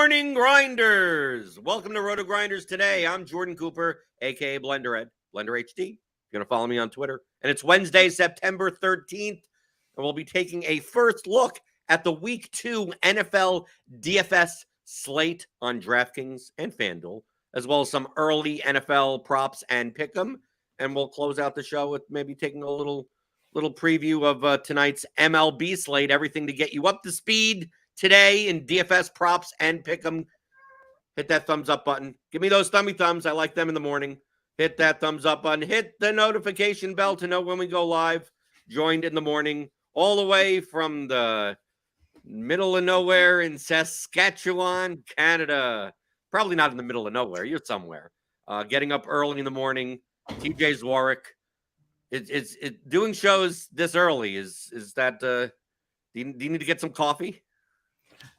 morning, grinders. Welcome to RotoGrinders Today. I'm Jordan Cooper, a.k.a. BlenderHD, BlenderHD. You're going to follow me on Twitter. And it's Wednesday, September 13th, and we'll be taking a first look at the Week 2 NFL DFS slate on DraftKings and FanDuel, as well as some early NFL props and pick'em. And we'll close out the show with maybe taking a little preview of tonight's MLB slate, everything to get you up to speed today in DFS props and pick'em. Hit that thumbs up button. Give me those thummy thumbs. I like them in the morning. Hit that thumbs up button. Hit the notification bell to know when we go live. Joined in the morning, all the way from the middle of nowhere in Saskatchewan, Canada. Probably not in the middle of nowhere. You're somewhere. Getting up early in the morning. TJ Zwarych. It's doing shows this early. Is that? Do you need to get some coffee?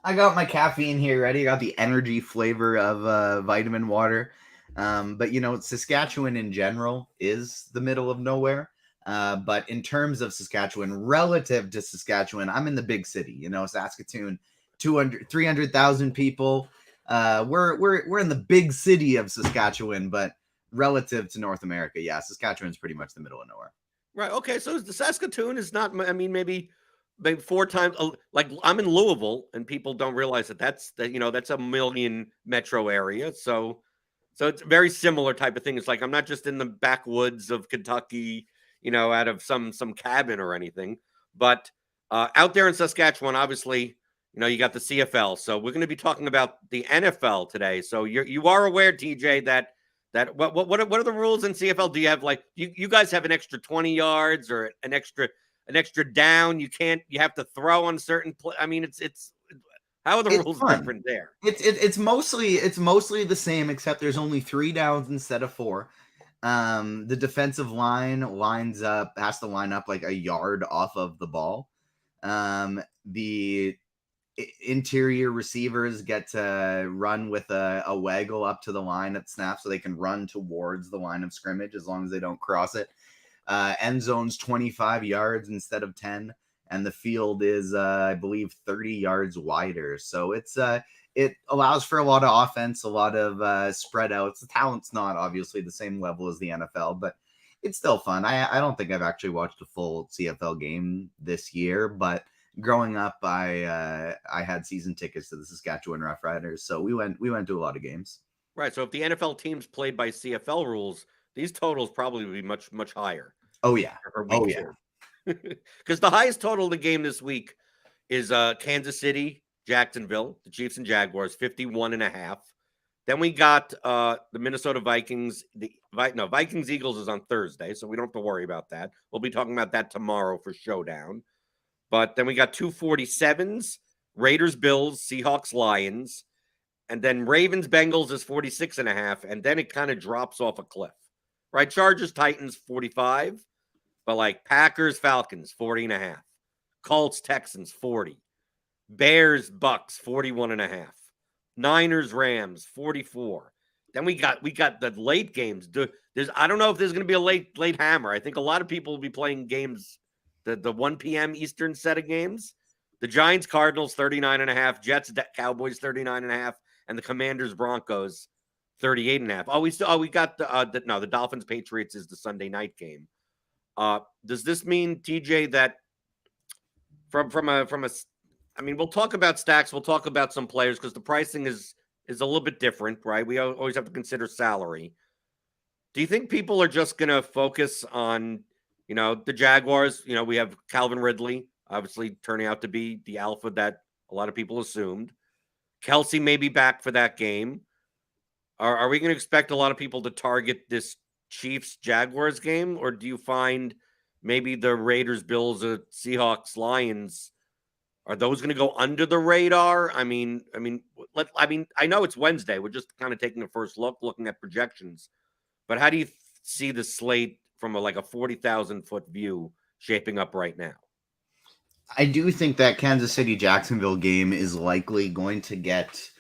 I got my caffeine here ready. I got the energy flavor of vitamin water. But, Saskatchewan in general is the middle of nowhere. But in terms of Saskatchewan, relative to Saskatchewan, I'm in the big city. Saskatoon, 300,000 people. We're in the big city of Saskatchewan, but relative to North America, yeah, Saskatchewan's pretty much the middle of nowhere. Right. Okay. So the Saskatoon is not. Maybe 4 times. Like I'm in Louisville, and people don't realize that's a million metro area. So it's a very similar type of thing. It's like I'm not just in the backwoods of Kentucky, out of some cabin or anything, but out there in Saskatchewan, obviously, you got the CFL. So we're going to be talking about the NFL today. So you are aware, TJ, that what are the rules in CFL? Do you have you guys have an extra 20 yards or an extra down? You have to throw on certain it's how are the rules different there? It's mostly the same, except there's only 3 downs instead of 4. The defensive line has to line up like a yard off of the ball. The interior receivers get to run with a waggle up to the line at snap, so they can run towards the line of scrimmage as long as they don't cross it. End zone's 25 yards instead of 10, and the field is I believe 30 yards wider. So it allows for a lot of offense, a lot of spread outs. The talent's not obviously the same level as the NFL, but it's still fun. I don't think I've actually watched a full CFL game this year, but growing up, I had season tickets to the Saskatchewan Roughriders, so we went to a lot of games. Right. So if the NFL teams played by CFL rules, these totals probably would be much, much higher. Oh yeah. Because the highest total of the game this week is Kansas City, Jacksonville, the Chiefs and Jaguars, 51.5. Then we got the Minnesota Vikings. Vikings Eagles is on Thursday, so we don't have to worry about that. We'll be talking about that tomorrow for Showdown. But then we got 247s, Raiders, Bills, Seahawks, Lions, and then Ravens, Bengals is 46.5, and then it kind of drops off a cliff, right? Chargers, Titans, 45, but Packers, Falcons, 40.5, Colts, Texans, 40, Bears, Bucks, 41.5, Niners, Rams, 44. Then we got the late games. I don't know if there's going to be a late hammer. I think a lot of people will be playing games. The 1 p.m. Eastern set of games, the Giants, Cardinals, 39.5, Jets, Cowboys, 39.5, and the Commanders, Broncos, 38.5. We got the Dolphins, Patriots is the Sunday night game. Does this mean, TJ, that we'll talk about stacks, we'll talk about some players because the pricing is a little bit different, right? We always have to consider salary. Do you think people are just going to focus on the Jaguars? We have Calvin Ridley, obviously turning out to be the alpha that a lot of people assumed. Kelsey may be back for that game. Are we going to expect a lot of people to target this Chiefs-Jaguars game? Or do you find maybe the Raiders, Bills, or Seahawks, Lions, are those going to go under the radar? I know it's Wednesday. We're just kind of taking a first look, looking at projections. But how do you see the slate from a 40,000-foot view shaping up right now? I do think that Kansas City-Jacksonville game is likely going to get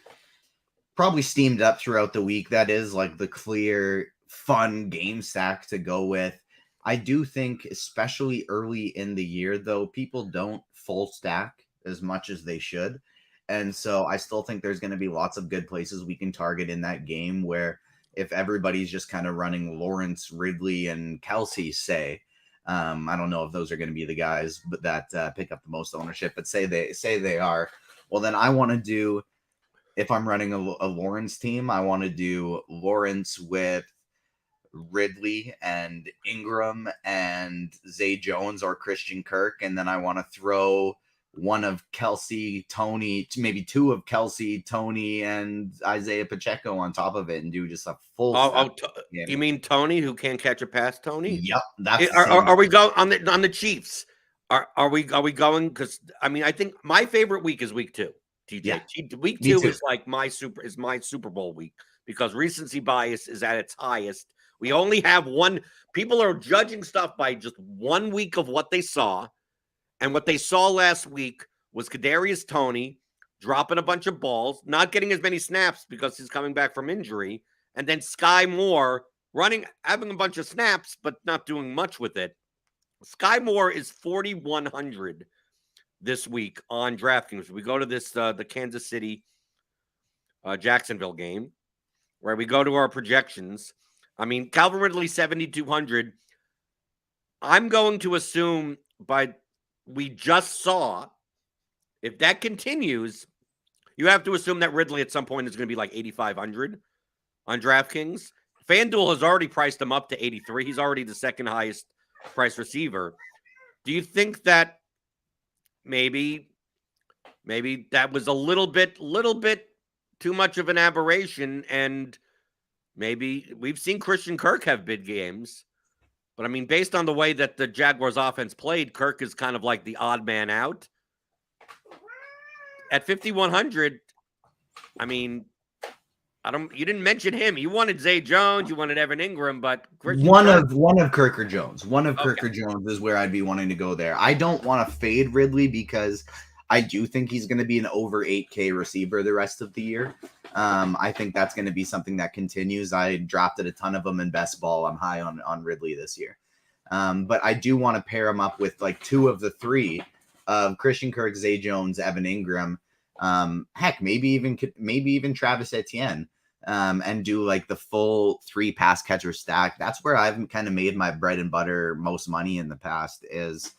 probably steamed up throughout the week. That is the clear, fun game stack to go with. I do think, especially early in the year, though, people don't full stack as much as they should. And so I still think there's going to be lots of good places we can target in that game where if everybody's just kind of running Lawrence, Ridley, and Kelsey, say, I don't know if those are going to be the guys but that pick up the most ownership, but say they are. Well, then I want to do, if I'm running a Lawrence team, I want to do Lawrence with Ridley and Ingram and Zay Jones or Christian Kirk, and then I want to throw one of Kelsey, Tony, maybe two of Kelsey, Tony, and Isaiah Pacheco on top of it, and do just a full. You mean Tony, who can't catch a pass? Tony? Yep, that's are we going on the Chiefs? Are we going? Because I mean, I think my favorite week is week 2. TJ, Yeah, week 2 is like my Super Bowl week because recency bias is at its highest. We only have one. People are judging stuff by just 1 week of what they saw. And what they saw last week was Kadarius Toney dropping a bunch of balls, not getting as many snaps because he's coming back from injury. And then Sky Moore having a bunch of snaps, but not doing much with it. Sky Moore is 4,100 this week on DraftKings. We go to this, the Kansas City, Jacksonville game, where we go to our projections. I mean, Calvin Ridley, 7,200. I'm going to assume we just saw, if that continues, you have to assume that Ridley at some point is going to be like 8,500 on DraftKings. FanDuel has already priced him up to 83. He's already the second highest price receiver. Do you think that maybe that was a little bit too much of an aberration, and maybe we've seen Christian Kirk have big games? But, I mean, based on the way that the Jaguars offense played, Kirk is kind of like the odd man out. At 5,100, I mean, you didn't mention him. You wanted Zay Jones, you wanted Evan Ingram, but one of Kirk or Jones. One of Kirk or Jones is where I'd be wanting to go there. I don't want to fade Ridley because I do think he's going to be an over 8K receiver the rest of the year. I think that's going to be something that continues. I drafted a ton of them in best ball. I'm high on Ridley this year. But I do want to pair him up with like 2 of the 3 of Christian Kirk, Zay Jones, Evan Ingram. Heck, maybe even Travis Etienne. And do like the full 3 pass catcher stack. That's where I've kind of made my bread and butter most money in the past, is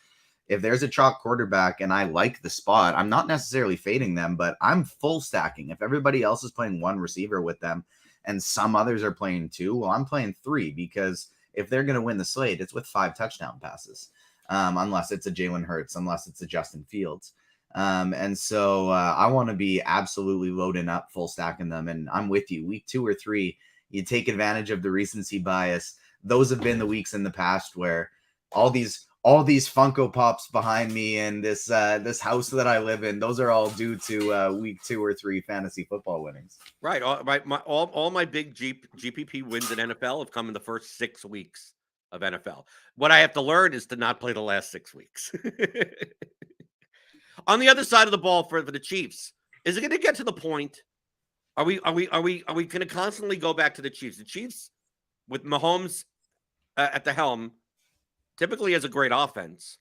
if there's a chalk quarterback and I like the spot, I'm not necessarily fading them, but I'm full stacking. If everybody else is playing 1 receiver with them and some others are playing 2, well, I'm playing 3, because if they're going to win the slate, it's with 5 touchdown passes. Unless it's a Jalen Hurts, unless it's a Justin Fields. And so I want to be absolutely loading up, full stacking them. And I'm with you. Week 2 or 3, you take advantage of the recency bias. Those have been the weeks in the past where all these Funko Pops behind me and this house that I live in, those are all due to week 2 or 3 fantasy football winnings. Right. All my big GPP wins in NFL have come in the first 6 weeks of NFL. What I have to learn is to not play the last 6 weeks. On the other side of the ball for the Chiefs, is it going to get to the point? Are we going to constantly go back to the Chiefs? The Chiefs, with Mahomes at the helm, typically has a great offense,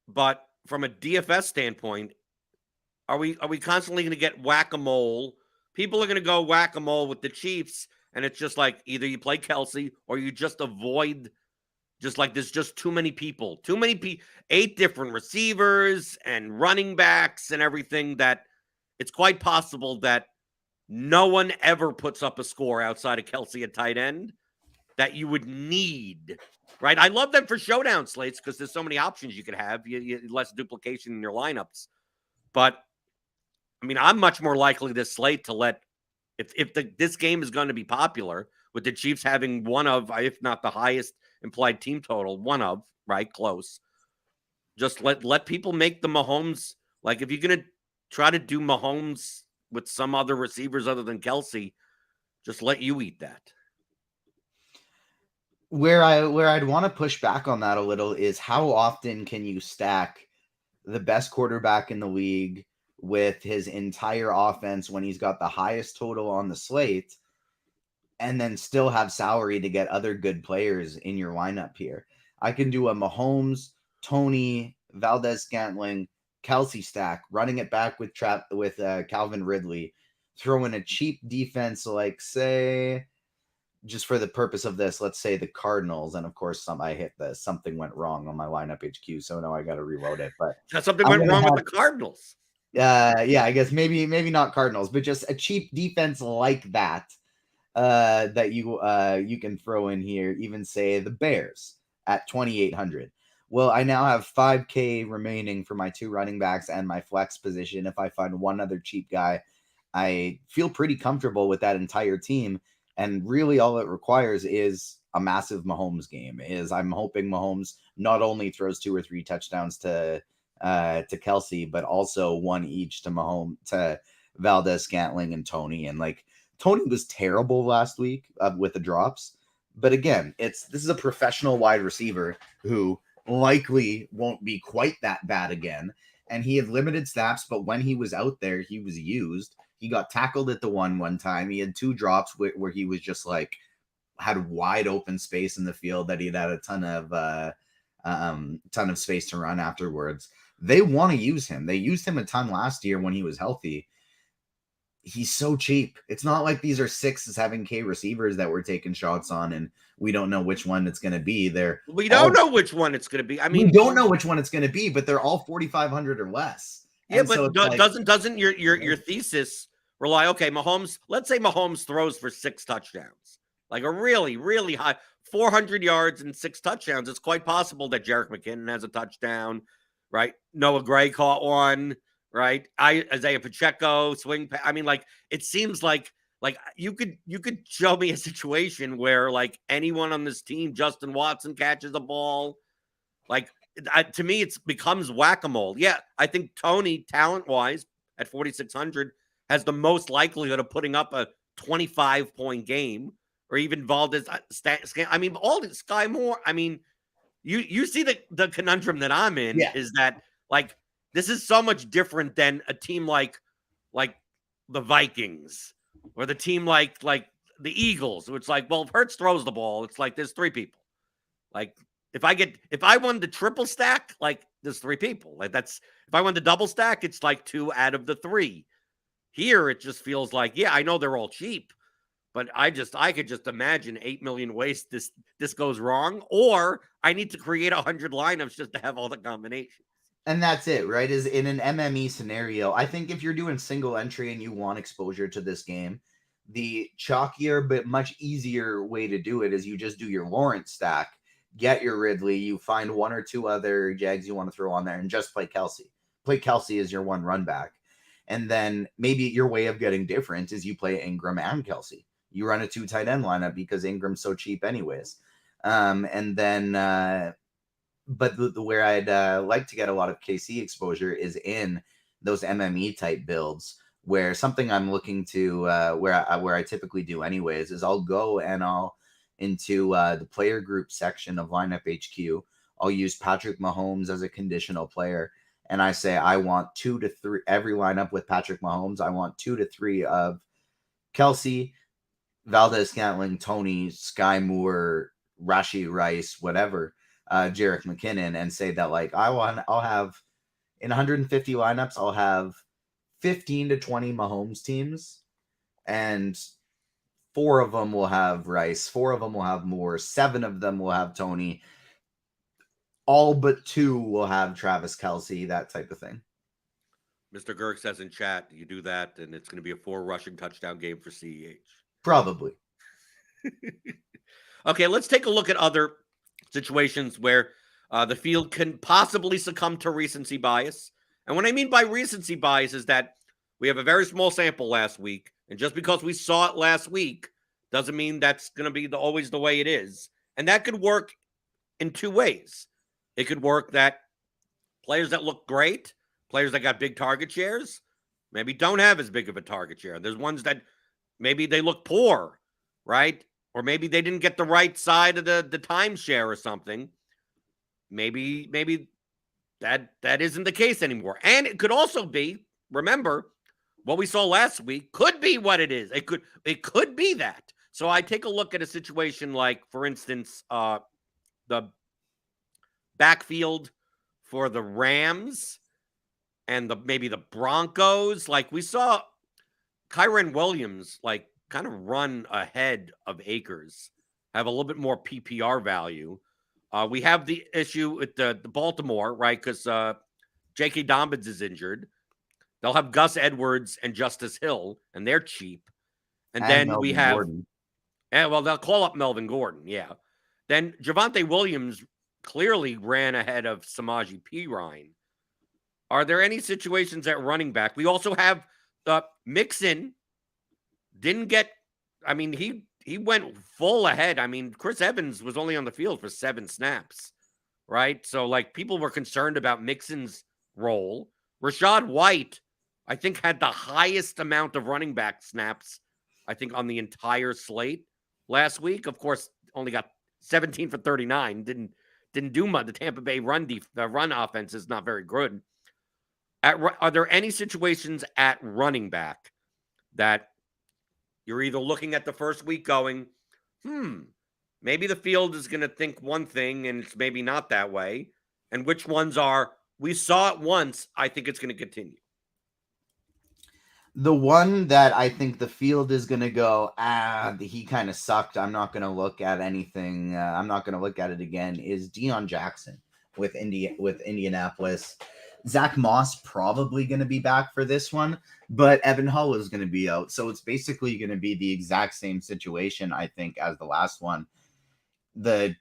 but from a DFS standpoint, are we constantly going to get whack-a-mole? People are going to go whack-a-mole with the Chiefs, and it's just like either you play Kelsey or you just avoid. Just like there's just too many people, 8 different receivers and running backs and everything, that it's quite possible that no one ever puts up a score outside of Kelsey at tight end that you would need, right? I love them for showdown slates because there's so many options you could have, less duplication in your lineups. But, I mean, I'm much more likely this slate to let, if this game is going to be popular, with the Chiefs having one of, if not the highest implied team total, one of, right, close. Just let people make the Mahomes. Like, if you're going to try to do Mahomes with some other receivers other than Kelsey, just let you eat that. Where I'd want to push back on that a little is how often can you stack the best quarterback in the league with his entire offense when he's got the highest total on the slate, and then still have salary to get other good players in your lineup here? I can do a Mahomes, Tony, Valdez-Scantling, Kelsey stack, running it back with Calvin Ridley, throw in a cheap defense like, say, just for the purpose of this, let's say the Cardinals, and of course I hit something went wrong on my lineup HQ, so now I got to reload it. But something went wrong with the Cardinals. Yeah, I guess maybe not Cardinals, but just a cheap defense like that that you can throw in here. Even say the Bears at 2,800. Well, I now have 5K remaining for my 2 running backs and my flex position. If I find one other cheap guy, I feel pretty comfortable with that entire team. And really, all it requires is a massive Mahomes game. I'm hoping Mahomes not only throws 2 or 3 touchdowns to Kelsey, but also 1 each to Mahomes, to Valdez, Scantling, and Tony. And like, Tony was terrible last week with the drops, but again, this is a professional wide receiver who likely won't be quite that bad again. And he had limited snaps, but when he was out there, he was used. He got tackled at the one time. He had 2 drops where he was just like, had wide open space in the field that he'd had a ton of space to run afterwards. They want to use him. They used him a ton last year when he was healthy. He's so cheap. It's not like these are 6 to 7K receivers that we're taking shots on, and we don't know which one it's going to be. We don't know which one it's going to be. I mean, we don't know which one it's going to be, but they're all 4,500 or less. Yeah, and but so doesn't your thesis rely? Okay, Mahomes. Let's say Mahomes throws for 6 touchdowns, like a really, really high 400 yards and 6 touchdowns. It's quite possible that Jerick McKinnon has a touchdown, right? Noah Gray caught one. Right, Isaiah Pacheco swing. I mean, like, it seems like you could show me a situation where like anyone on this team, Justin Watson catches a ball. Like, to me, it becomes whack-a-mole. Yeah, I think Tony, talent-wise, at 4,600, has the most likelihood of putting up a 25-point game, or even Valdez. I mean, all this Sky Moore. I mean, you see the conundrum that I'm in is that like. This is so much different than a team like the Vikings or the team like the Eagles. It's like, well, if Hurts throws the ball, it's like there's 3 people. Like if I won the triple stack, like there's 3 people. Like if I won the double stack, it's like 2 out of the 3. Here it just feels like, yeah, I know they're all cheap, but I could just imagine 8 million ways this goes wrong, or I need to create 100 lineups just to have all the combinations. And that's it, right? Is in an MME scenario, I think if you're doing single entry and you want exposure to this game, the chalkier but much easier way to do it is you just do your Lawrence stack, get your Ridley, you find 1 or 2 other Jags you want to throw on there, and just play Kelsey. Play Kelsey as your 1 run back. And then maybe your way of getting different is you play Ingram and Kelsey. You run a 2 tight end lineup because Ingram's so cheap anyways. And then... But where I'd like to get a lot of KC exposure is in those MME type builds, where something I'm looking to where I typically do anyways is I'll go and I'll into the player group section of lineup HQ. I'll use Patrick Mahomes as a conditional player, and I say I want 2 to 3 every lineup with Patrick Mahomes. I want 2 to 3 of Kelsey, Valdez Scantling, Tony, Sky Moore, Rashee Rice, whatever. Jerick McKinnon, and say that like I'll have in 150 lineups, I'll have 15 to 20 Mahomes teams, and 4 of them will have Rice, 4 of them will have Moore, 7 of them will have Tony, all but 2 will have Travis Kelsey, that type of thing. Mr. Girk says in chat, you do that, and it's going to be a 4 rushing touchdown game for CEH. Probably. Okay, let's take a look at other situations where the field can possibly succumb to recency bias. And what I mean by recency bias is that we have a very small sample last week, and just because we saw it last week doesn't mean that's going to be always the way it is. And that could work in 2 ways. It could work that players that look great, players that got big target shares, maybe don't have as big of a target share. There's ones that maybe they look poor, right? Or maybe they didn't get the right side of the timeshare or something. Maybe that isn't the case anymore. And it could also be, remember, what we saw last week could be what it is. It could be that. So I take a look at a situation like, for instance, the backfield for the Rams. and maybe the Broncos. Like we saw Kyren Williams like kind of run ahead of Akers, have a little bit more PPR value. We have the issue with the Baltimore, right? Because J.K. Dobbins is injured. They'll have Gus Edwards and Justice Hill, and they're cheap. And And then we Melvin have, Gordon. well, they'll call up Melvin Gordon, yeah. Then Javonte Williams clearly ran ahead of Samaje Perine. Are there any situations at running back? We also have Mixon didn't get. I mean, he went full ahead. I mean, Chris Evans was only on the field for 7 snaps, right? So like people were concerned about Mixon's role. Rashad White, I think, had the highest amount of running back snaps, I think, on the entire slate last week. Of course, only got 17 for 39. Didn't do much. The Tampa Bay run offense is not very good. Are there any situations at running back that you're either looking at the first week going, maybe the field is going to think one thing and it's maybe not that way, and which ones are, we saw it once, I think it's going to continue? The one that I think the field is going to go, he kind of sucked, I'm not going to look at anything, I'm not going to look at it again, is Deion Jackson with Indianapolis. Zach Moss probably going to be back for this one, but Evan Hull is going to be out. So it's basically going to be the exact same situation, I think, as the last one. The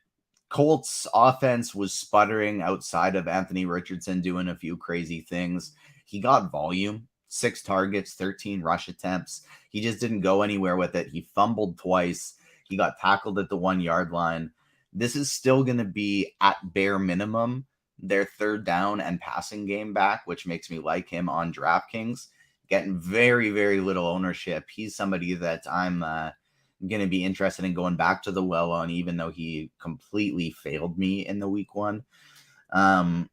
Colts offense was sputtering outside of Anthony Richardson doing a few crazy things. He got volume, 6 targets, 13 rush attempts. He just didn't go anywhere with it. He fumbled twice. He got tackled at the 1-yard line. This is still going to be, at bare minimum, their third down and passing game back, which makes me like him on DraftKings. Getting very, very little ownership. He's somebody that I'm going to be interested in going back to the well on, even though he completely failed me in the week 1. Another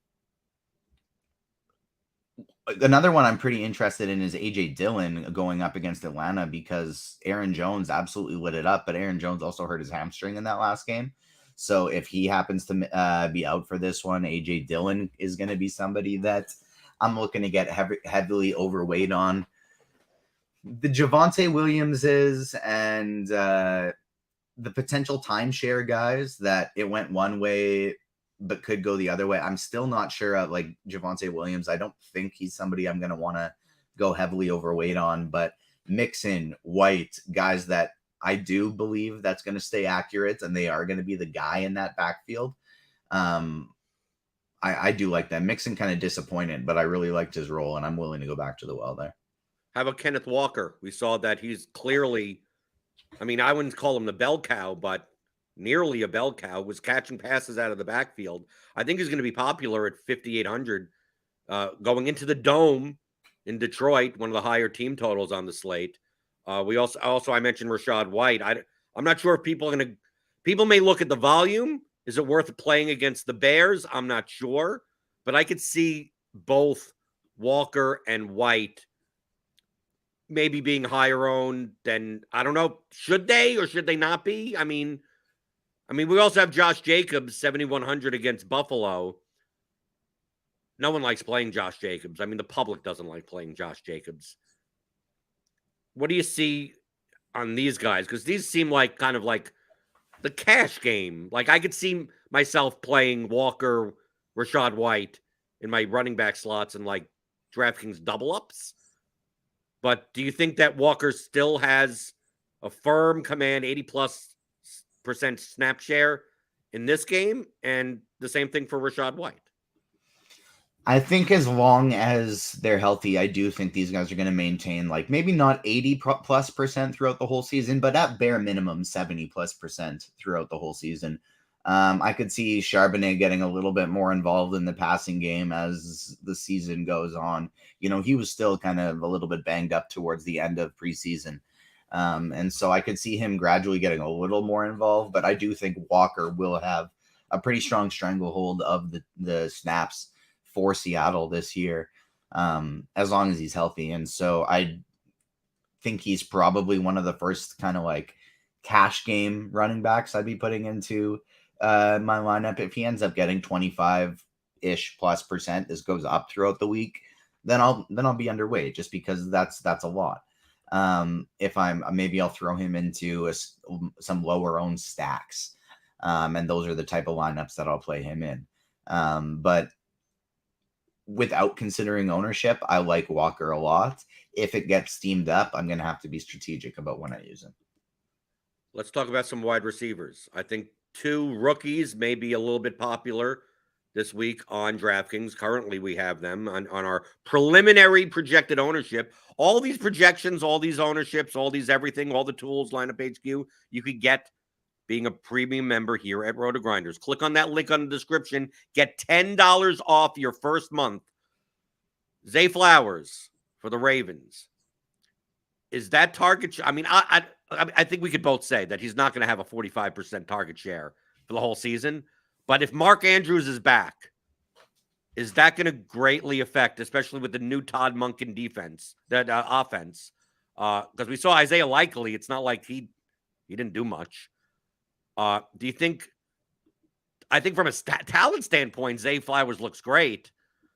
one I'm pretty interested in is A.J. Dillon going up against Atlanta, because Aaron Jones absolutely lit it up, but Aaron Jones also hurt his hamstring in that last game. So if he happens to be out for this one, A.J. Dillon is going to be somebody that I'm looking to get heavily overweight on. The Javonte Williamses and the potential timeshare guys that it went one way but could go the other way, I'm still not sure of. Like Javonte Williams, I don't think he's somebody I'm going to want to go heavily overweight on, but Mixon, White, guys that I do believe that's going to stay accurate and they are going to be the guy in that backfield. I do like that. Mixon kind of disappointed, but I really liked his role, and I'm willing to go back to the well there. How about Kenneth Walker? We saw that he's clearly, I mean, I wouldn't call him the bell cow, but nearly a bell cow, was catching passes out of the backfield. I think he's going to be popular at 5,800 going into the Dome in Detroit, one of the higher team totals on the slate. I mentioned Rashad White. I'm not sure if people may look at the volume. Is it worth playing against the Bears? I'm not sure, but I could see both Walker and White maybe being higher owned than, I don't know, should they or should they not be? I mean, we also have Josh Jacobs, 7,100 against Buffalo. No one likes playing Josh Jacobs. I mean, the public doesn't like playing Josh Jacobs. What do you see on these guys? Because these seem like kind of like the cash game. Like I could see myself playing Walker, Rashad White in my running back slots and like DraftKings double ups. But do you think that Walker still has a firm command, 80+% snap share in this game? And the same thing for Rashad White. I think as long as they're healthy, I do think these guys are going to maintain, like, maybe not 80+% throughout the whole season, but at bare minimum 70+% throughout the whole season. I could see Charbonnet getting a little bit more involved in the passing game as the season goes on. You know, he was still kind of a little bit banged up towards the end of preseason. And so I could see him gradually getting a little more involved, but I do think Walker will have a pretty strong stranglehold of the snaps for Seattle this year, as long as he's healthy. And so I think he's probably one of the first kind of like cash game running backs I'd be putting into my lineup. If he ends up getting 25-ish+%, this goes up throughout the week, then I'll be underweight just because that's a lot. If maybe I'll throw him into some lower owned stacks. And those are the type of lineups that I'll play him in. But without considering ownership, I like Walker a lot. If it gets steamed up, I'm going to have to be strategic about when I use him. Let's talk about some wide receivers. I think 2 rookies may be a little bit popular this week on DraftKings. Currently, we have them on our preliminary projected ownership. All these projections, all these ownerships, all these everything, all the tools, lineup HQ, you could get being a premium member here at RotoGrinders. Click on that link on the description. Get $10 off your first month. Zay Flowers for the Ravens. Is that target? I mean, I think we could both say that he's not going to have a 45% target share for the whole season. But if Mark Andrews is back, is that going to greatly affect, especially with the new Todd Monken defense, that offense? Because we saw Isaiah Likely. It's not like he didn't do much. Do you think? I think from a talent standpoint, Zay Flowers looks great.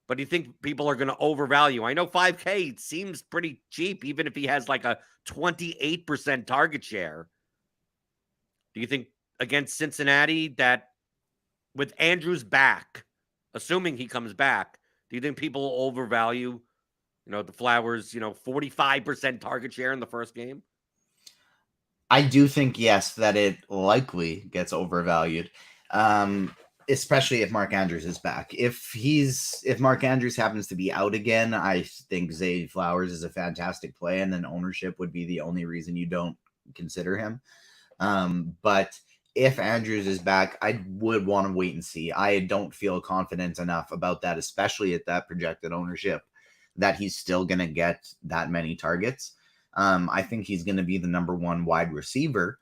But do you think people are going to overvalue? I know $5K seems pretty cheap, even if he has like a 28% target share. Do you think against Cincinnati that with Andrews back, assuming he comes back, do you think people will overvalue, the Flowers, 45% target share in the first game? I do think, yes, that it likely gets overvalued. Especially if Mark Andrews is back. If Mark Andrews happens to be out again, I think Zay Flowers is a fantastic play, and then ownership would be the only reason you don't consider him. But if Andrews is back, I would want to wait and see. I don't feel confident enough about that, especially at that projected ownership, that he's still going to get that many targets. I think he's going to be the number 1 wide receiver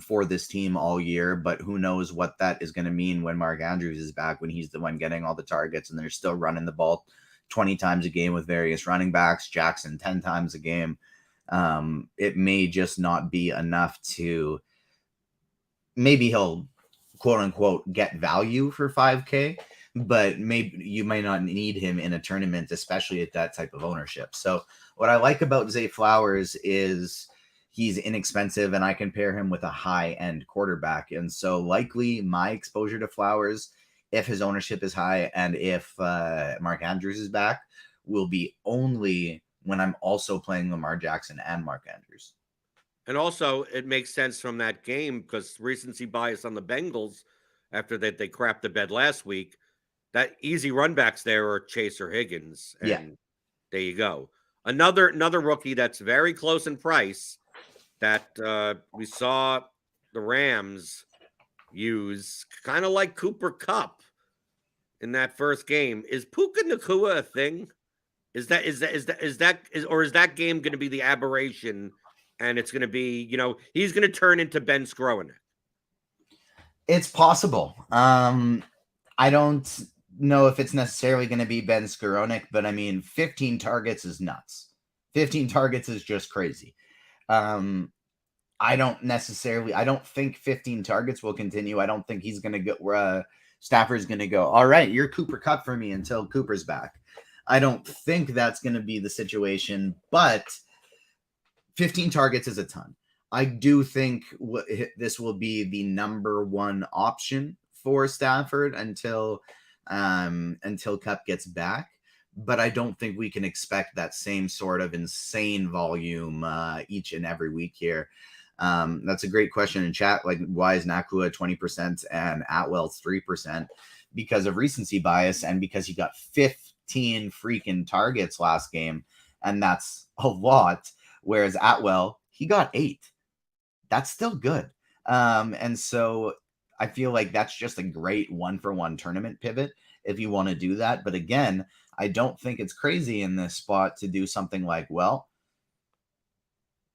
for this team all year, but who knows what that is going to mean when Mark Andrews is back, when he's the one getting all the targets and they're still running the ball 20 times a game with various running backs, Jackson 10 times a game. It may just not be enough to, maybe he'll quote unquote get value for 5K, but maybe you might not need him in a tournament, especially at that type of ownership. So what I like about Zay Flowers is he's inexpensive, and I can pair him with a high-end quarterback. And so likely my exposure to Flowers, if his ownership is high and if Mark Andrews is back, will be only when I'm also playing Lamar Jackson and Mark Andrews. And also, it makes sense from that game because recency bias on the Bengals after that they crapped the bed last week. That easy run backs there are Chase or Higgins. And there you go. Another rookie that's very close in price that we saw the Rams use, kind of like Cooper Kupp in that first game. Is Puka Nacua a thing? Is that game going to be the aberration, and it's going to be, he's going to turn into Ben Skroenik? It's possible. I don't know if it's necessarily going to be Ben Skroenik, but I mean, 15 targets is nuts. 15 targets is just crazy. I don't think 15 targets will continue. I don't think he's going to go, Stafford's going to go, all right, you're Cooper Kupp for me until Cooper's back. I don't think that's going to be the situation, but 15 targets is a ton. I do think this will be the number 1 option for Stafford until Kupp gets back. But I don't think we can expect that same sort of insane volume each and every week here. That's a great question in chat. Like, why is Nacua 20% and Atwell's 3%? Because of recency bias and because he got 15 freaking targets last game, and that's a lot. Whereas Atwell, he got 8. That's still good. And so I feel like that's just a great 1-for-1 tournament pivot if you want to do that. But again, I don't think it's crazy in this spot to do something like, well,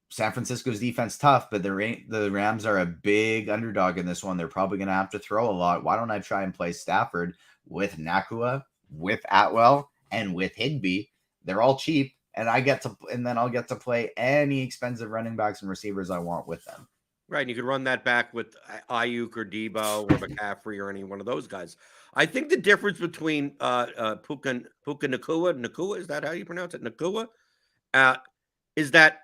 San Francisco's defense tough, but the Rams are a big underdog in this one. They're probably going to have to throw a lot. Why don't I try and play Stafford with Nacua, with Atwell, and with Higbee? They're all cheap, and then I'll get to play any expensive running backs and receivers I want with them. Right, and you could run that back with Ayuk or Debo or McCaffrey or any one of those guys. I think the difference between Puka Nakua, is that how you pronounce it? Nakua, uh, is that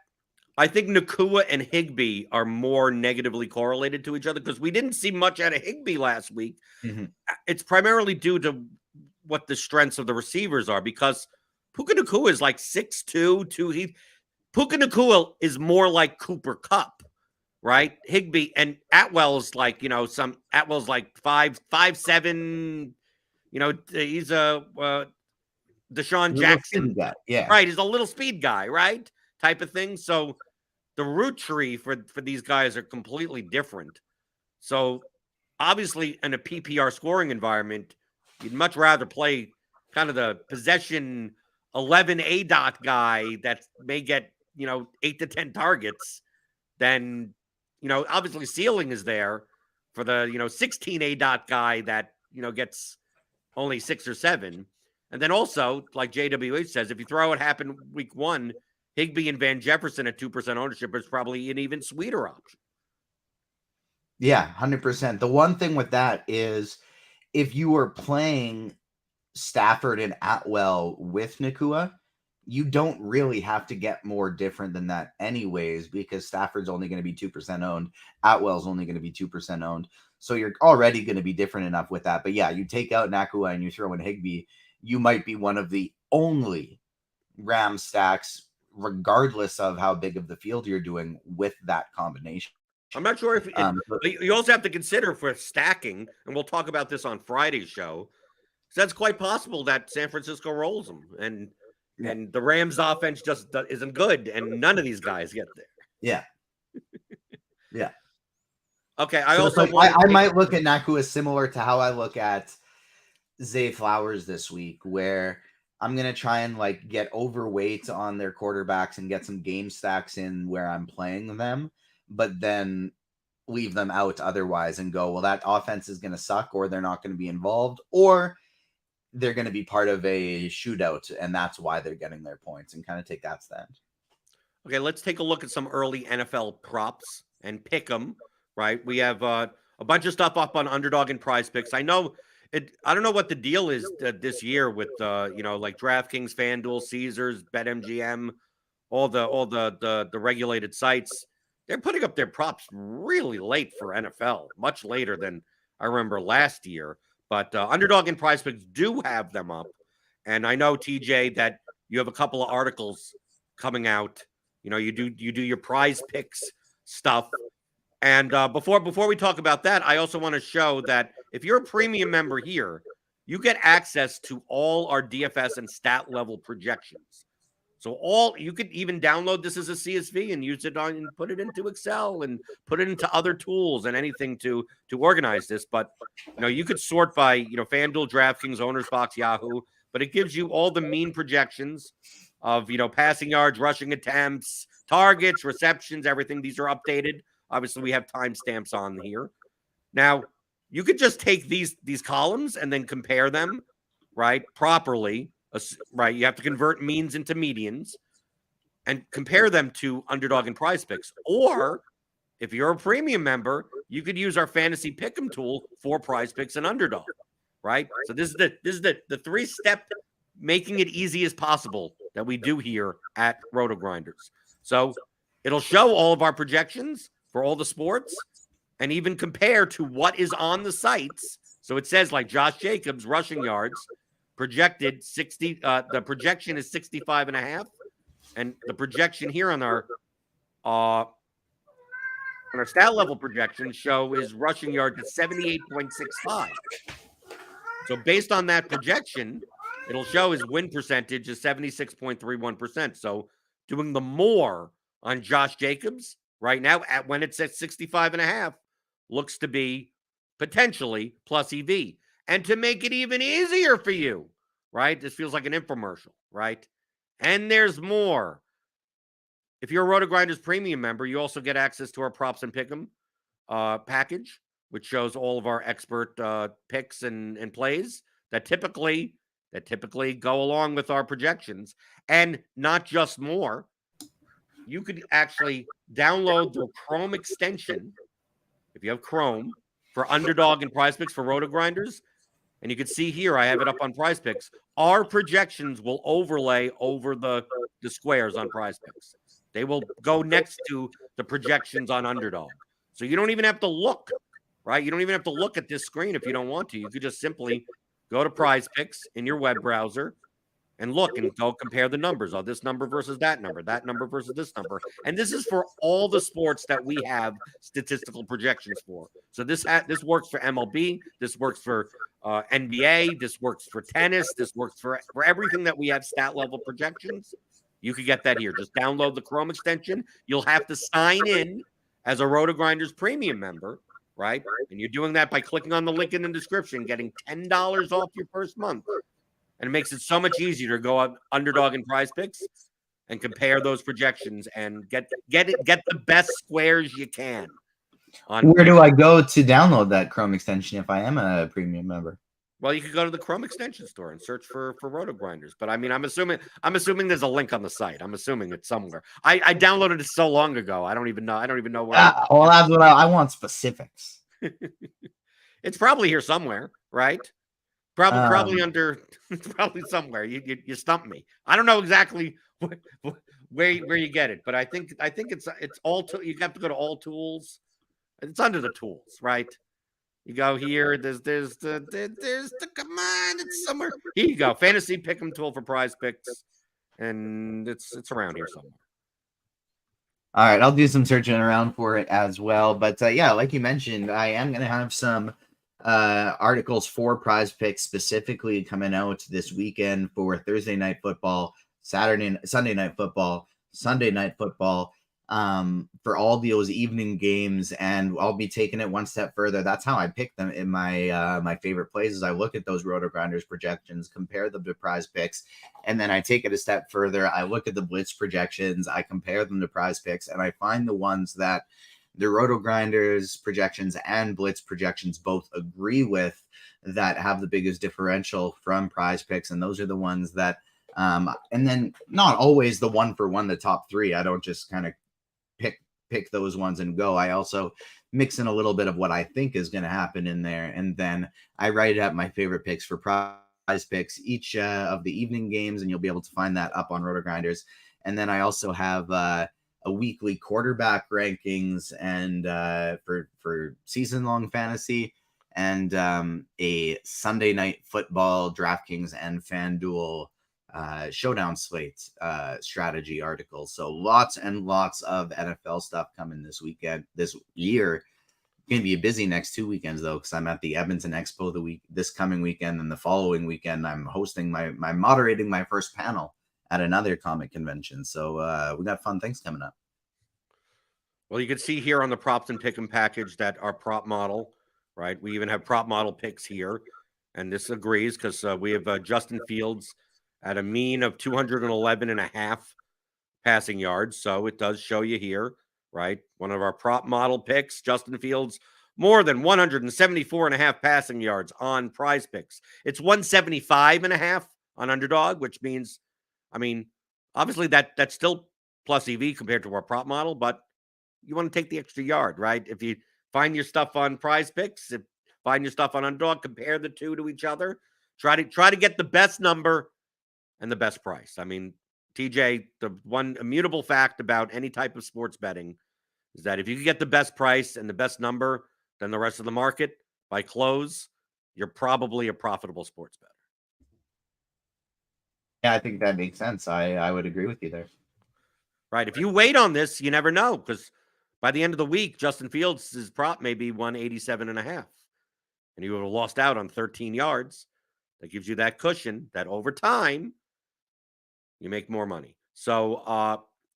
I think Nakua and Higbee are more negatively correlated to each other because we didn't see much out of Higbee last week. Mm-hmm. It's primarily due to what the strengths of the receivers are because Puka Nakua is like 6'2", Puka Nakua is more like Cooper Kupp, right? Higbee and Atwell's like, Atwell's like 5'7", he's a Deshaun Little skinny Jackson, guy. Yeah. right? He's a little speed guy, right? Type of thing. So the root tree for these guys are completely different. So obviously in a PPR scoring environment, you'd much rather play kind of the possession 11 A dot guy that may get, 8 to 10 targets than, obviously ceiling is there for the, 16 A dot guy that, gets only 6 or 7. And then also, like JWH says, if you throw what happened week 1, Higbee and Van Jefferson at 2% ownership is probably an even sweeter option. Yeah, 100%. The one thing with that is if you were playing Stafford and Atwell with Nakua, you don't really have to get more different than that anyways, because Stafford's only going to be 2% owned. Atwell's only going to be 2% owned. So you're already going to be different enough with that. But yeah, you take out Nakua and you throw in Higbee, you might be one of the only Ram stacks, regardless of how big of the field you're doing with that combination. I'm not sure if you also have to consider for stacking, and we'll talk about this on Friday's show. So that's quite possible that San Francisco rolls them, and the Rams' offense just isn't good, and none of these guys get there. Yeah, yeah. Okay, I might look at Nakua similar to how I look at Zay Flowers this week, where I'm gonna try and like get overweight on their quarterbacks and get some game stacks in where I'm playing them, but then leave them out otherwise and go, well, that offense is gonna suck, or they're not gonna be involved, or they're gonna be part of a shootout, and that's why they're getting their points, and kind of take that stand. Okay, let's take a look at some early NFL props and pick them. Right, we have a bunch of stuff up on Underdog and Prize Picks. I know it. I don't know what the deal is this year with like DraftKings, FanDuel, Caesars, BetMGM, all the regulated sites. They're putting up their props really late for NFL, much later than I remember last year. But Underdog and Prize Picks do have them up, and I know TJ that you have a couple of articles coming out. You do your Prize Picks stuff. And before we talk about that, I also want to show that if you're a premium member here, you get access to all our DFS and stat level projections. So you could even download this as a CSV and use it and put it into Excel and put it into other tools and anything to organize this. But you could sort by FanDuel, DraftKings, Owners Box, Yahoo, but it gives you all the mean projections of passing yards, rushing attempts, targets, receptions, everything. These are updated. Obviously, we have timestamps on here. Now, you could just take these columns and then compare them, right, properly, right? You have to convert means into medians and compare them to Underdog and Prize Picks. Or if you're a premium member, you could use our fantasy pick'em tool for Prize Picks and Underdog, right? So this is the 3-step making it easy as possible that we do here at RotoGrinders. So it'll show all of our projections for all the sports and even compare to what is on the sites. So it says like Josh Jacobs rushing yards projected 60. The projection is 65.5. And the projection here on our stat level projections show his rushing yards at 78.65. So based on that projection, it'll show his win percentage is 76.31%. So doing the more on Josh Jacobs right now when it's at 65.5 looks to be potentially plus EV. And to make it even easier for you, right? This feels like an infomercial, right? And there's more. If you're a RotoGrinders premium member, you also get access to our props and pick'em package, which shows all of our expert picks and plays that typically go along with our projections, and not just more. you could actually download the Chrome extension if you have Chrome for Underdog and Prize Picks for RotoGrinders. And you can see here, I have it up on Prize Picks. Our projections will overlay over the squares on Prize Picks. They will go next to the projections on Underdog. So you don't even have to look, right? You don't even have to look at this screen if you don't want to. You could just simply go to Prize Picks in your web browser and look and go compare the numbers. Oh, this number versus that number versus this number. And this is for all the sports that we have statistical projections for. So this works for MLB. This works for NBA. This works for tennis. This works for everything that we have stat level projections. You could get that here. Just download the Chrome extension. You'll have to sign in as a RotoGrinders premium member, right? And you're doing that by clicking on the link in the description, getting $10 off your first month. And it makes it so much easier to go on Underdog and Prize Picks and compare those projections and get the best squares you can. Where do I go to download that Chrome extension if I am a premium member? Well, you could go to the Chrome extension store and search for RotoGrinders. But I mean, I'm assuming there's a link on the site. I'm assuming it's somewhere. I downloaded it so long ago. I don't even know where. Well, that's what I want, specifics. It's probably here somewhere, right? Probably under, probably somewhere. You stumped me. I don't know exactly where you get it, but I think it's all. You have to go to all tools. It's under the tools, right? You go here. There's the come on. It's somewhere. Here you go. Fantasy Pick'em tool for Prize Picks, and it's around here somewhere. All right, I'll do some searching around for it as well. But yeah, like you mentioned, I am going to have some articles for Prize Picks specifically coming out this weekend for Thursday night football, Sunday night football, Sunday night football, for all those evening games, and I'll be taking it one step further. That's how I pick them in my my favorite plays. I look at those RotoGrinders projections, compare them to Prize Picks, and then I take it a step further. I look at the Blitz projections, I compare them to Prize Picks, and I find the ones that the RotoGrinders projections and Blitz projections both agree with, that have the biggest differential from Prize Picks, and those are the ones that and then not always the one for one, the top three. I don't just kind of pick those ones and go. I also mix in a little bit of what I think is going to happen in there, and then I write out my favorite picks for Prize Picks each of the evening games, and you'll be able to find that up on RotoGrinders. And then I also have a weekly quarterback rankings and for season-long fantasy, and a Sunday night football DraftKings and FanDuel showdown slate strategy article. So lots and lots of NFL stuff coming this year. Going to be busy next 2 weekends though, because I'm at the Edmonton Expo this coming weekend, and the following weekend I'm hosting my moderating my first panel at another comic convention. So we got fun things coming up. Well, you can see here on the props and pick'em package that our prop model, right? We even have prop model picks here, and this agrees because we have Justin Fields at a mean of 211.5 passing yards. So it does show you here, right? One of our prop model picks, Justin Fields, more than 174.5 passing yards on Prize Picks. It's 175.5 on Underdog, which means, I mean, obviously that's still plus EV compared to our prop model, but you want to take the extra yard, right? If you find your stuff on Prize Picks, find your stuff on Underdog, compare the two to each other, try to get the best number and the best price. I mean, TJ, the one immutable fact about any type of sports betting is that if you can get the best price and the best number than the rest of the market by close, you're probably a profitable sports bettor. Yeah, I think that makes sense. I would agree with you there. Right. If you wait on this, you never know, because by the end of the week, Justin Fields' prop may be 187.5, and he would have lost out on 13 yards. That gives you that cushion that over time you make more money. So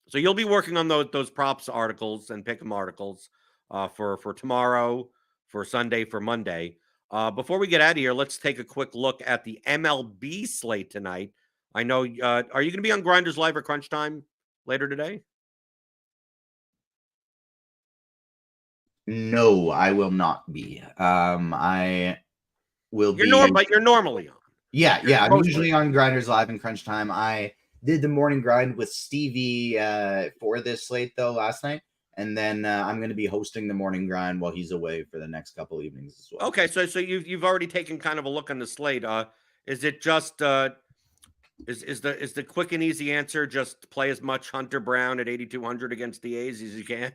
so you'll be working on those props articles and pick'em articles for tomorrow, for Sunday, for Monday. Before we get out of here, let's take a quick look at the MLB slate tonight. I know, are you going to be on Grinders Live or Crunch Time later today? No, I will not be. I will be. But you're normally on. Yeah. I'm usually on Grinders Live and Crunch Time. I did the morning grind with Stevie for this slate though last night, and then I'm going to be hosting the morning grind while he's away for the next couple evenings as well. Okay, so you've already taken kind of a look on the slate. Is it just is the quick and easy answer just play as much Hunter Brown at 8,200 against the A's as you can?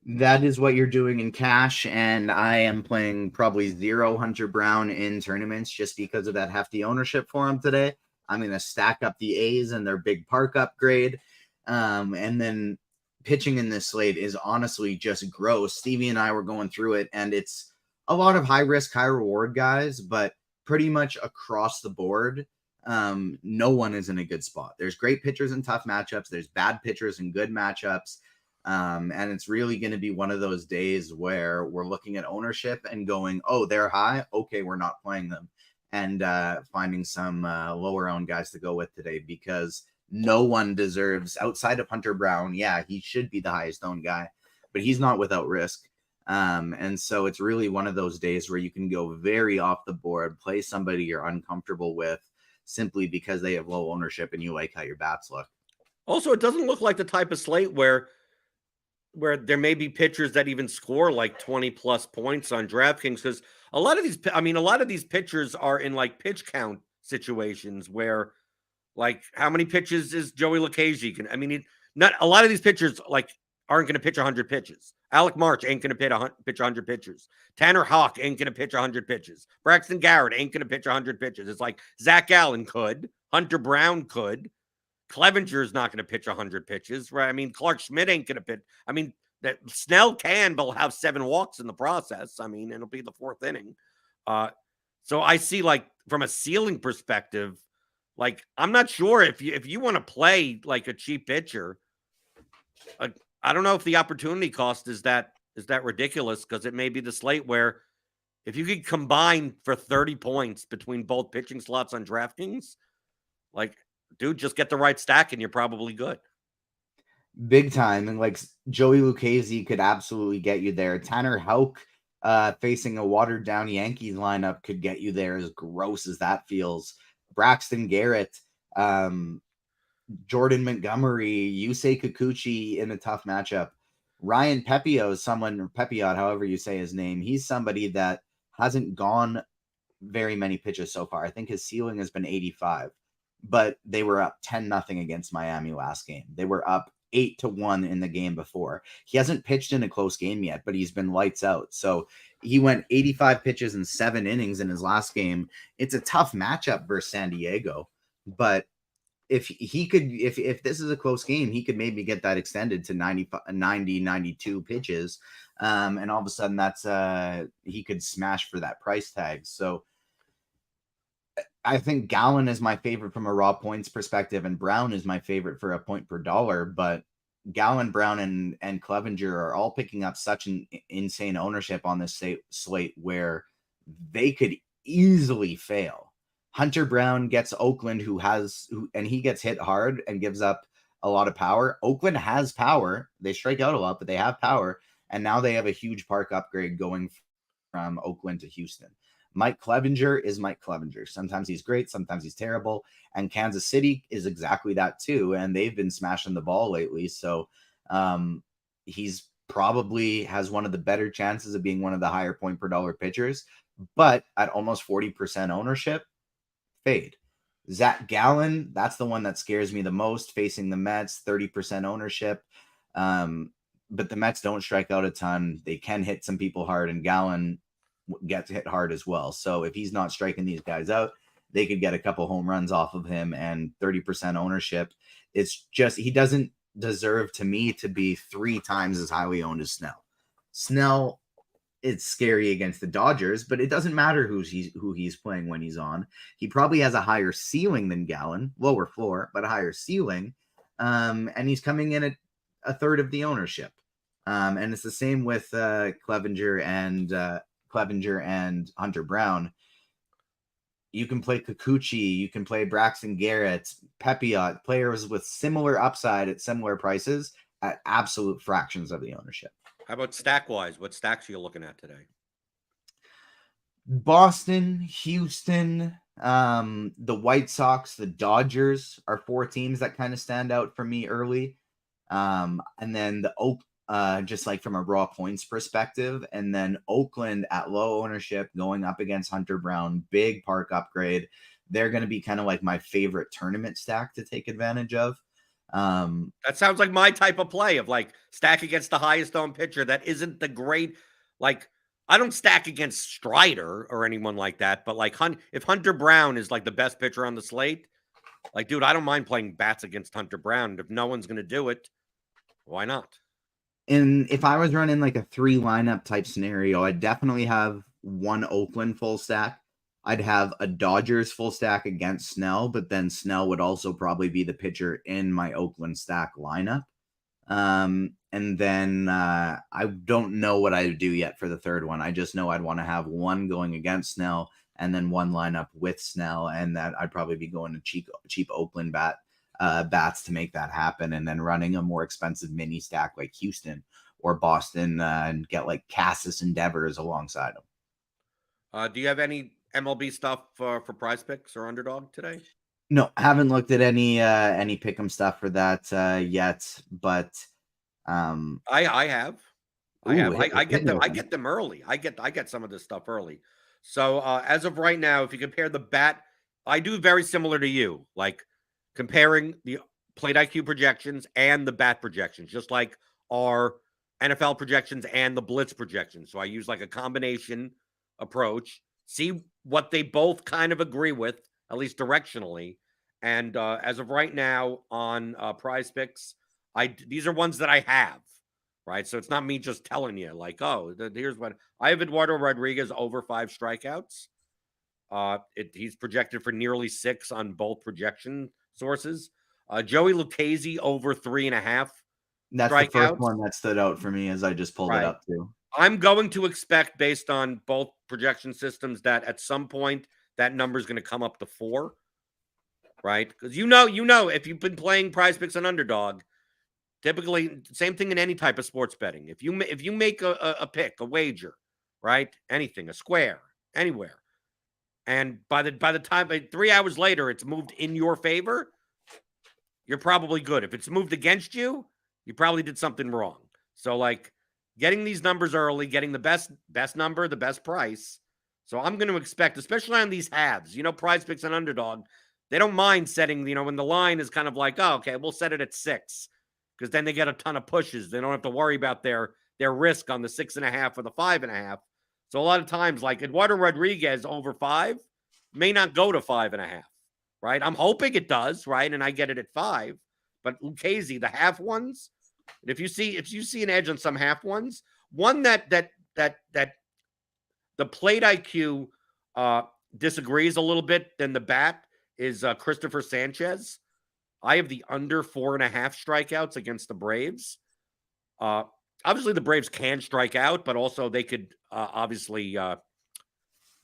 That is what you're doing in cash, and I am playing probably 0 Hunter Brown in tournaments just because of that hefty ownership for him today. I'm going to stack up the A's and their big park upgrade. And then pitching in this slate is honestly just gross. Stevie and I were going through it, and it's a lot of high risk, high reward guys, but pretty much across the board, no one is in a good spot. There's great pitchers in tough matchups. There's bad pitchers in good matchups. And it's really going to be one of those days where we're looking at ownership and going, oh, they're high. Okay, we're not playing them. And finding some lower owned guys to go with today, because no one deserves, outside of Hunter Brown. Yeah, he should be the highest owned guy, but he's not without risk. And so it's really one of those days where you can go very off the board, play somebody you're uncomfortable with simply because they have low ownership and you like how your bats look. Also, it doesn't look like the type of slate where there may be pitchers that even score like 20 plus points on DraftKings, because a lot of these pitchers are in like pitch count situations where, like, how many pitches is Joey Lucchesi? Not a lot of these pitchers like aren't going to pitch 100 pitches. Alec March ain't going to pitch 100 pitches. Tanner Houck ain't going to pitch 100 pitches. Braxton Garrett ain't going to pitch 100 pitches. It's like Zach Allen could, Hunter Brown could. Clevenger is not going to pitch 100 pitches, right? Clark Schmidt ain't going to pitch. That Snell can, but will have 7 walks in the process. It'll be the 4th inning. So I see, like, from a ceiling perspective, like, I'm not sure if you want to play like a cheap pitcher. I don't know if the opportunity cost is that ridiculous, because it may be the slate where if you could combine for 30 points between both pitching slots on DraftKings, like, dude, just get the right stack and you're probably good. Big time. And like Joey Lucchesi could absolutely get you there. Tanner Houck facing a watered down Yankees lineup could get you there, as gross as that feels. Braxton Garrett, Jordan Montgomery, Yusei Kikuchi in a tough matchup. Ryan Pepiot, however you say his name, he's somebody that hasn't gone very many pitches so far. I think his ceiling has been 85. But they were up 10-0 against Miami last game. They were up 8-1 in the game before. He hasn't pitched in a close game yet, but he's been lights out. So he went 85 pitches in 7 innings in his last game. It's a tough matchup versus San Diego, but if this is a close game, he could maybe get that extended to 90, 92 pitches. And all of a sudden that's he could smash for that price tag. So I think Gallen is my favorite from a raw points perspective, and Brown is my favorite for a point per dollar. But Gallen, Brown, and Clevenger are all picking up such an insane ownership on this slate where they could easily fail. Hunter Brown gets Oakland, and he gets hit hard and gives up a lot of power. Oakland has power. They strike out a lot, but they have power. And now they have a huge park upgrade going from Oakland to Houston. Mike Clevenger is Mike Clevenger. Sometimes he's great, sometimes he's terrible. And Kansas City is exactly that too. And they've been smashing the ball lately. So he's probably has one of the better chances of being one of the higher point per dollar pitchers. But at almost 40% ownership, fade. Zach Gallen, that's the one that scares me the most, facing the Mets, 30% ownership. But the Mets don't strike out a ton. They can hit some people hard, and Gallen gets hit hard as well. So if he's not striking these guys out, they could get a couple home runs off of him, and 30% ownership. It's just, he doesn't deserve, to me, to be 3 times as highly owned as Snell. Snell, it's scary against the Dodgers, but it doesn't matter who he's playing when he's on. He probably has a higher ceiling than Gallen, lower floor, but a higher ceiling. And he's coming in at a third of the ownership. And it's the same with Clevenger and Hunter Brown. You can play Kikuchi, you can play Braxton Garrett, Pepiot, players with similar upside at similar prices at absolute fractions of the ownership. How about stack wise? What stacks are you looking at today? Boston, Houston, The White Sox, the Dodgers are 4 teams that kind of stand out for me early. And then just like from a raw points perspective, and then Oakland at low ownership going up against Hunter Brown, big park upgrade. They're going to be kind of like my favorite tournament stack to take advantage of. That sounds like my type of play of like stack against the highest owned pitcher. That isn't the great, like, I don't stack against Strider or anyone like that, but like if Hunter Brown is like the best pitcher on the slate, like, dude, I don't mind playing bats against Hunter Brown. If no one's going to do it, why not? And if I was running like a 3 lineup type scenario, I'd definitely have one Oakland full stack. I'd have a Dodgers full stack against Snell, but then Snell would also probably be the pitcher in my Oakland stack lineup. And then I don't know what I would do yet for the third one. I just know I'd want to have one going against Snell and then one lineup with Snell, and that I'd probably be going to cheap Oakland bats to make that happen, and then running a more expensive mini stack like Houston or Boston and get like Cassis and Devers alongside them. Do you have any MLB stuff for Prize Picks or Underdog today? No, haven't looked at any pick'em stuff for that yet, but I have. I get them early. I get some of this stuff early. So as of right now, if you compare the bat, I do very similar to you, like comparing the plate IQ projections and the bat projections, just like our NFL projections and the blitz projections. So I use like a combination approach, see what they both kind of agree with, at least directionally. And as of right now on Prize Picks, these are ones that I have, right? So it's not me just telling you like, oh, here's what I have. Eduardo Rodriguez over 5 strikeouts. He's projected for nearly 6 on both projection sources. Joey Lucchesi over 3.5. That's the first one that stood out for me as I just pulled it up too. I'm going to expect, based on both projection systems, that at some point that number is going to come up to 4, right? Because you know, if you've been playing Prize Picks on Underdog, typically same thing in any type of sports betting. If you make a pick, a wager, right, anything, a square, anywhere, and by the time 3 hours later it's moved in your favor, you're probably good. If it's moved against you, you probably did something wrong. So like getting these numbers early, getting the best number, the best price. So I'm going to expect, especially on these halves, Prize Picks and Underdog, they don't mind setting, when the line is kind of like, oh, okay, we'll set it at 6, because then they get a ton of pushes. They don't have to worry about their risk on the 6.5 or the 5.5. So a lot of times, like Eduardo Rodriguez over 5 may not go to 5.5, right? I'm hoping it does, right? And I get it at 5. But Lucchesi, the half ones, if you see an edge on some half ones, one that the plate IQ disagrees a little bit than the bat is Christopher Sanchez. I have the under 4.5 strikeouts against the Braves. Obviously, the Braves can strike out, but also they could obviously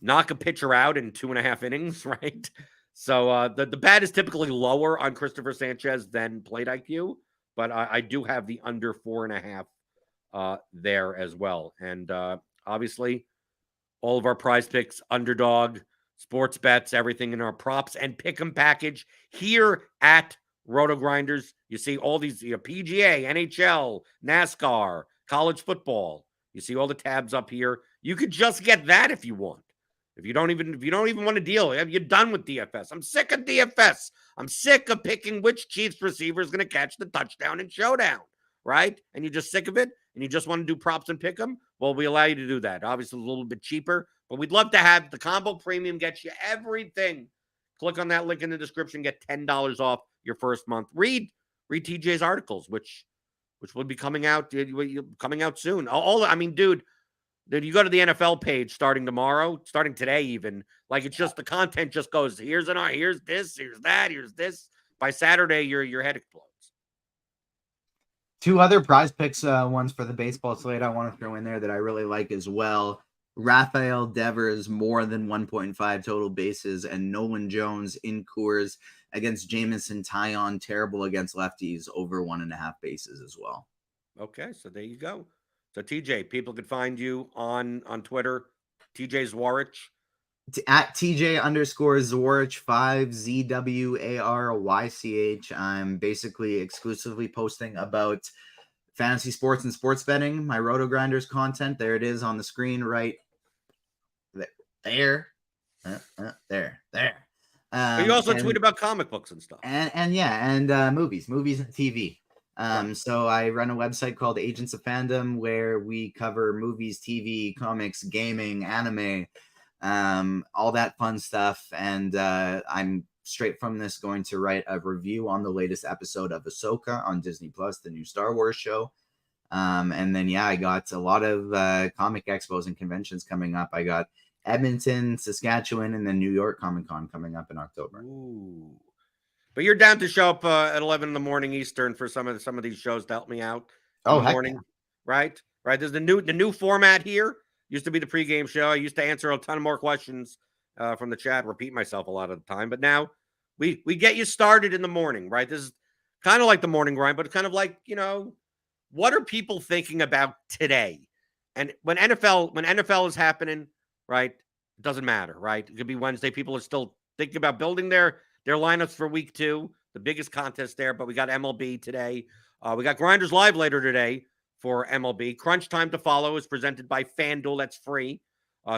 knock a pitcher out in 2.5 innings, right? So the bat is typically lower on Christopher Sanchez than plate IQ, but I do have the under 4.5 there as well. And obviously, all of our Prize Picks, Underdog, sports bets, everything in our props and pick'em package here at RotoGrinders. You see all these PGA, NHL, NASCAR, college football. You see all the tabs up here. You could just get that if you want. If you don't even want to deal, you're done with DFS. I'm sick of DFS. I'm sick of picking which Chiefs receiver is going to catch the touchdown in showdown, right? And you're just sick of it, and you just want to do props and pick them. Well, we allow you to do that. Obviously, a little bit cheaper, but we'd love to have the combo premium. Gets you everything. Click on that link in the description. Get $10 off your first month. Read TJ's articles, which will be coming out soon. Dude, you go to the NFL page starting tomorrow, starting today even. Like, it's just the content just goes, here's this, here's that, here's this. By Saturday, your head explodes. 2 other Prize Picks ones for the baseball slate I want to throw in there that I really like as well. Rafael Devers, more than 1.5 total bases, and Nolan Jones in Coors against Jamison Taillon, terrible against lefties, over 1.5 bases as well. Okay, so there you go. So TJ, people could find you on Twitter, TJ Zwarych. At TJ_Zwarych5 ZWARYCH. I'm basically exclusively posting about fantasy sports and sports betting. My RotoGrinders content. There it is on the screen right there. There. But you also tweet about comic books and stuff. And movies and TV. Right. So I run a website called Agents of Fandom where we cover movies, TV, comics, gaming, anime, all that fun stuff. And I'm straight from this going to write a review on the latest episode of Ahsoka on Disney Plus, the new Star Wars show. And then I got a lot of comic expos and conventions coming up. I got Edmonton, Saskatchewan, and then New York Comic Con coming up in October. Ooh. But you're down to show up at 11 in the morning Eastern for some of these shows to help me out in the morning, yeah. right? Right. There's the new format here. Used to be the pregame show. I used to answer a ton of more questions from the chat, repeat myself a lot of the time. But now we get you started in the morning, right? This is kind of like the morning grind, but it's kind of like, what are people thinking about today? And when NFL is happening, right? It doesn't matter, right? It could be Wednesday. People are still thinking about building their lineups for week 2, the biggest contest there. But we got MLB today. We got Grinders Live later today for MLB. Crunch Time to Follow is presented by FanDuel. That's free.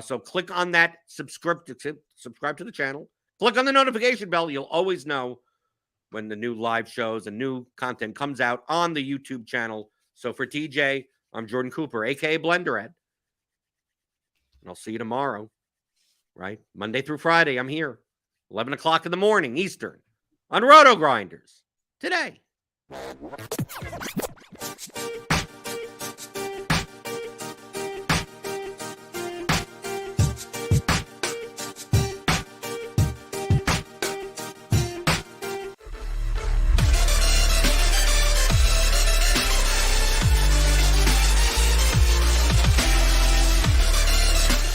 So click on that, subscribe to the channel. Click on the notification bell. You'll always know when the new live shows and new content comes out on the YouTube channel. So for TJ, I'm Jordan Cooper, a.k.a. BlenderHD. And I'll see you tomorrow, right? Monday through Friday, I'm here. 11 o'clock in the morning, Eastern, on RotoGrinders Today.